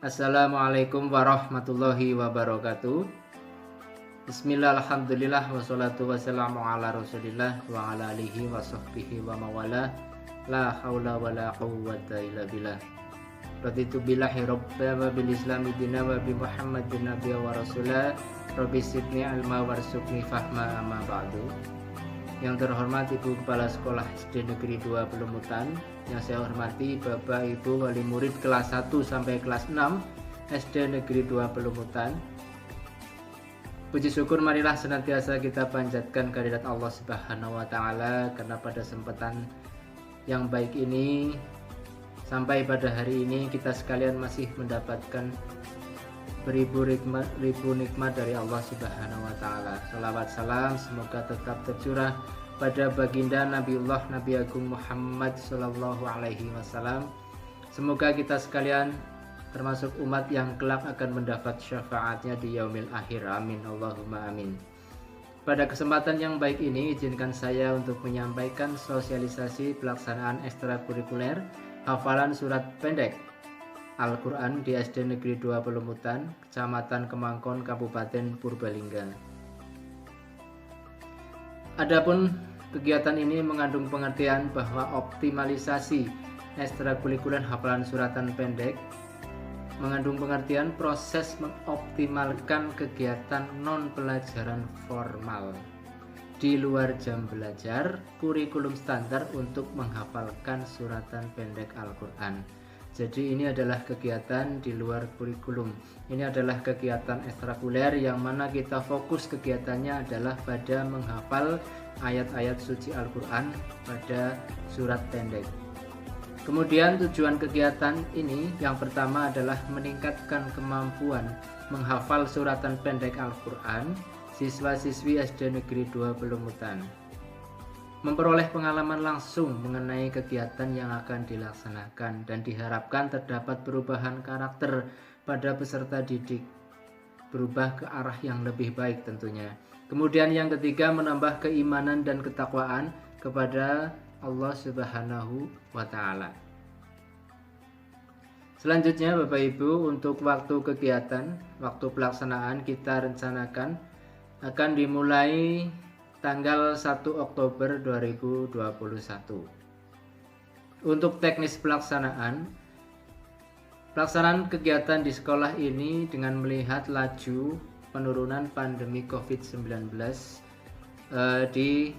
Assalamualaikum warahmatullahi wabarakatuh. Bismillah, alhamdulillah, wassalatu wassalamu ala rasulillah wa ala alihi wa sahbihi wa mawala. La hawla wa la quwwata illa billah. Raditu billahi rabba wa bil islami dina wa bi muhammadin nabiyya wa rasulah. Rabbi sidni ilma warzuqni fahma amma ba'du. Yang terhormat Ibu Kepala Sekolah SD Negeri 2 Pelemutan, yang saya hormati Bapak Ibu wali murid kelas 1 sampai kelas 6 SD Negeri 2 Pelemutan. Puji syukur marilah senantiasa kita panjatkan kehadirat Allah Subhanahu wa taala, karena pada kesempatan yang baik ini sampai pada hari ini kita sekalian masih mendapatkan beribu nikmat dari Allah Subhanahu wa taala. Salawat salam semoga tetap tercurah pada baginda Nabiullah Nabi Agung Muhammad sallallahu alaihi wasallam. Semoga kita sekalian termasuk umat yang kelak akan mendapat syafaatnya di yaumil akhir. Amin Allahumma amin. Pada kesempatan yang baik ini izinkan saya untuk menyampaikan sosialisasi pelaksanaan ekstrakurikuler hafalan surat pendek Al-Quran di SD Negeri 2 Pelemutan, Kecamatan Kemangkon, Kabupaten Purbalingga. Adapun kegiatan ini mengandung pengertian bahwa optimalisasi ekstrakurikuler hafalan suratan pendek mengandung pengertian proses mengoptimalkan kegiatan non-pelajaran formal di luar jam belajar kurikulum standar untuk menghafalkan suratan pendek Al-Quran. Jadi ini adalah kegiatan di luar kurikulum. Ini adalah kegiatan ekstrakurikuler yang mana kita fokus kegiatannya adalah pada menghafal ayat-ayat suci Al-Quran pada surat pendek. Kemudian tujuan kegiatan ini yang pertama adalah meningkatkan kemampuan menghafal suratan pendek Al-Quran siswa-siswi SD Negeri 2 Pelemutan. Memperoleh pengalaman langsung mengenai kegiatan yang akan dilaksanakan dan diharapkan terdapat perubahan karakter pada peserta didik, berubah ke arah yang lebih baik tentunya. Kemudian yang ketiga, menambah keimanan dan ketakwaan kepada Allah Subhanahu wa taala. Selanjutnya Bapak Ibu, untuk waktu kegiatan, waktu pelaksanaan kita rencanakan akan dimulai tanggal 1 Oktober 2021. Untuk teknis pelaksanaan kegiatan di sekolah ini dengan melihat laju penurunan pandemi COVID-19 di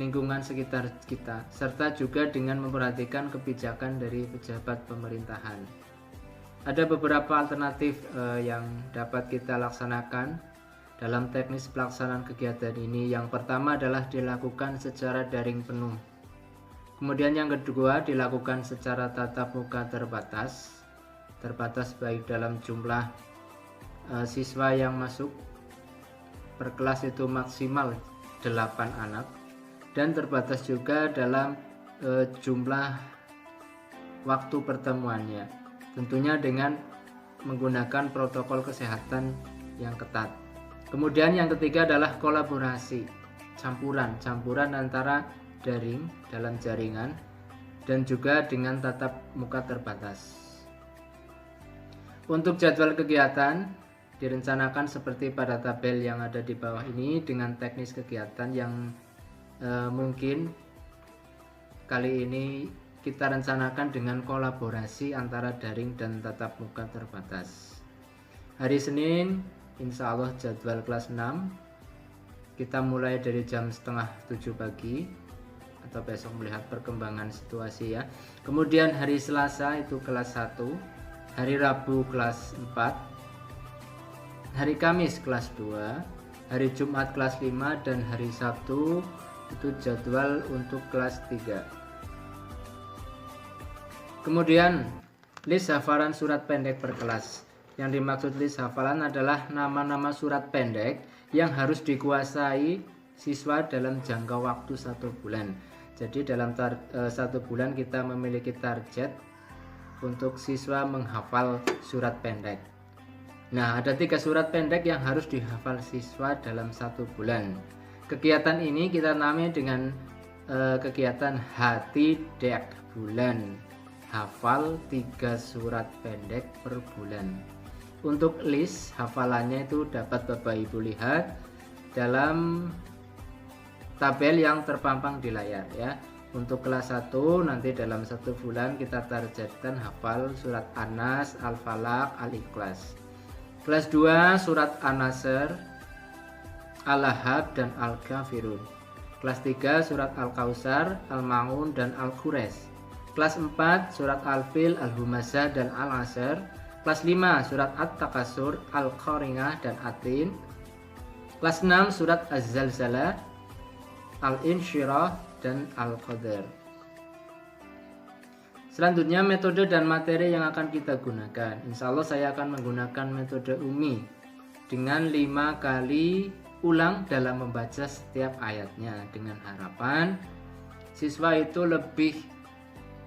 lingkungan sekitar kita, serta juga dengan memperhatikan kebijakan dari pejabat pemerintahan. Ada beberapa alternatif yang dapat kita laksanakan dalam teknis pelaksanaan kegiatan ini. Yang pertama adalah dilakukan secara daring penuh. Kemudian yang kedua dilakukan secara tatap muka terbatas baik dalam jumlah siswa yang masuk per kelas itu maksimal 8 anak, dan terbatas juga dalam jumlah waktu pertemuannya, tentunya dengan menggunakan protokol kesehatan yang ketat. Kemudian yang ketiga adalah kolaborasi, campuran antara daring dalam jaringan dan juga dengan tatap muka terbatas. Untuk jadwal kegiatan direncanakan seperti pada tabel yang ada di bawah ini, dengan teknis kegiatan yang mungkin kali ini kita rencanakan dengan kolaborasi antara daring dan tatap muka terbatas. Hari Senin insya Allah jadwal kelas 6 kita mulai dari jam 6:30 pagi, atau besok melihat perkembangan situasi ya. Kemudian hari Selasa itu kelas 1, hari Rabu kelas 4, hari Kamis kelas 2, hari Jumat kelas 5, dan hari Sabtu itu jadwal untuk kelas 3. Kemudian list hafalan surat pendek per kelas. Yang dimaksud list hafalan adalah nama-nama surat pendek yang harus dikuasai siswa dalam jangka waktu 1 bulan. Jadi dalam 1 bulan kita memiliki target untuk siswa menghafal surat pendek. Nah, ada 3 surat pendek yang harus dihafal siswa dalam 1 bulan. Kegiatan ini kita namai dengan kegiatan Hati Dek Bulan. hafal 3 surat pendek per bulan. Untuk list hafalannya itu dapat Bapak Ibu lihat dalam tabel yang terpampang di layar ya. Untuk kelas 1 nanti dalam 1 bulan kita targetkan hafal surat An-Nas, Al-Falaq, Al-Ikhlas. Kelas 2 surat An-Nasr, Al-Lahab dan Al-Kafirun. Kelas 3 surat Al-Kautsar, Al-Maun dan Al-Quraish. Kelas 4 surat Al-Fil, Al-Humazah dan Al-Asr. Kelas 5 surat At-Takasur, Al-Qariyah dan At-Tin. Kelas 6 surat Az-Zalzalah, Al-Insyirah dan Al-Qadar. Selanjutnya metode dan materi yang akan kita gunakan. Insya Allah saya akan menggunakan metode Umi dengan 5 kali ulang dalam membaca setiap ayatnya, dengan harapan siswa itu lebih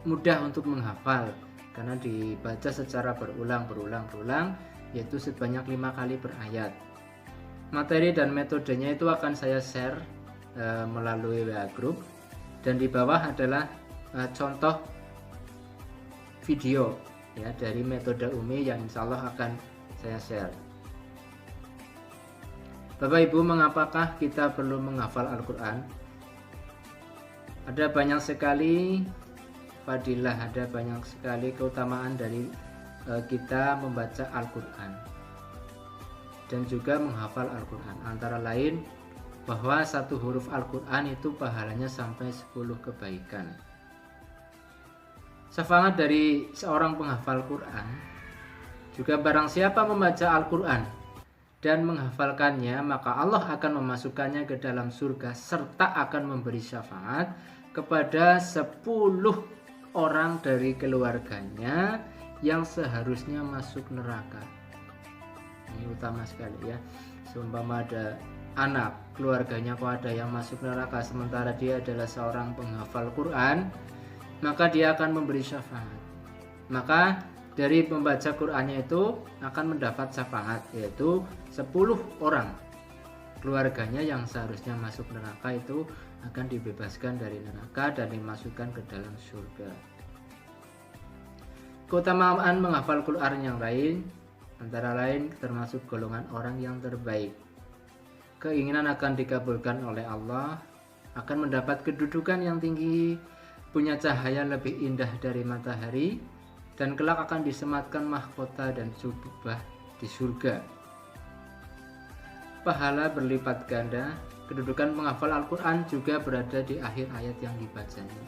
mudah untuk menghafal karena dibaca secara berulang, yaitu sebanyak 5 kali per ayat. Materi dan metodenya itu akan saya share melalui WA Group, dan di bawah adalah contoh video ya dari metode Umi yang insya Allah akan saya share. Bapak Ibu, mengapakah kita perlu menghafal Al-Quran? Ada banyak sekali fadilah, ada banyak sekali keutamaan dari kita membaca Al-Quran dan juga menghafal Al-Quran. Antara lain bahwa 1 huruf Al-Quran itu pahalanya sampai 10 kebaikan. Syafaat dari seorang penghafal Quran juga, barang siapa membaca Al-Quran dan menghafalkannya, maka Allah akan memasukkannya ke dalam surga serta akan memberi syafaat kepada 10 orang dari keluarganya yang seharusnya masuk neraka. Ini utama sekali ya. Seumpama ada anak keluarganya kok ada yang masuk neraka sementara dia adalah seorang penghafal Quran, maka dia akan memberi syafaat. Maka dari membaca Qurannya itu akan mendapat syafaat, yaitu 10 orang keluarganya yang seharusnya masuk neraka itu akan dibebaskan dari neraka dan dimasukkan ke dalam surga. Keutamaan menghafal Quran yang lain antara lain termasuk golongan orang yang terbaik. Keinginan akan dikabulkan oleh Allah, akan mendapat kedudukan yang tinggi, punya cahaya lebih indah dari matahari, dan kelak akan disematkan mahkota dan jubah di surga. Pahala berlipat ganda. Kedudukan penghafal Al-Quran juga berada di akhir ayat yang dibacanya.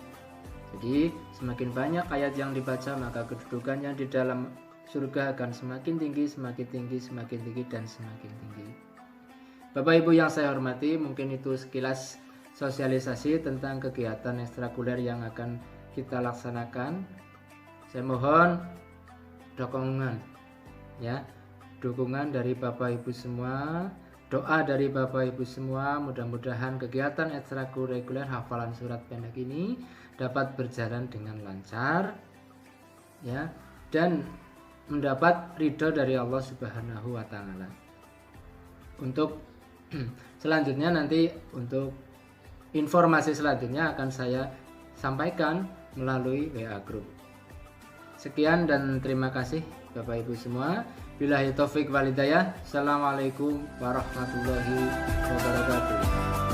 Jadi semakin banyak ayat yang dibaca, maka kedudukannya di dalam surga akan semakin tinggi, dan semakin tinggi. Bapak Ibu yang saya hormati, mungkin itu sekilas sosialisasi tentang kegiatan ekstrakurikuler yang akan kita laksanakan. Saya mohon dukungan dari Bapak Ibu semua, doa dari Bapak Ibu semua, mudah-mudahan kegiatan ekstrakurikuler hafalan surat pendek ini dapat berjalan dengan lancar ya, dan mendapat ridho dari Allah Subhanahu wa taala. Untuk selanjutnya nanti untuk informasi selanjutnya akan saya sampaikan melalui WA Group. Sekian dan terima kasih Bapak Ibu semua. Billahi taufik wal hidayah. Assalamualaikum warahmatullahi wabarakatuh.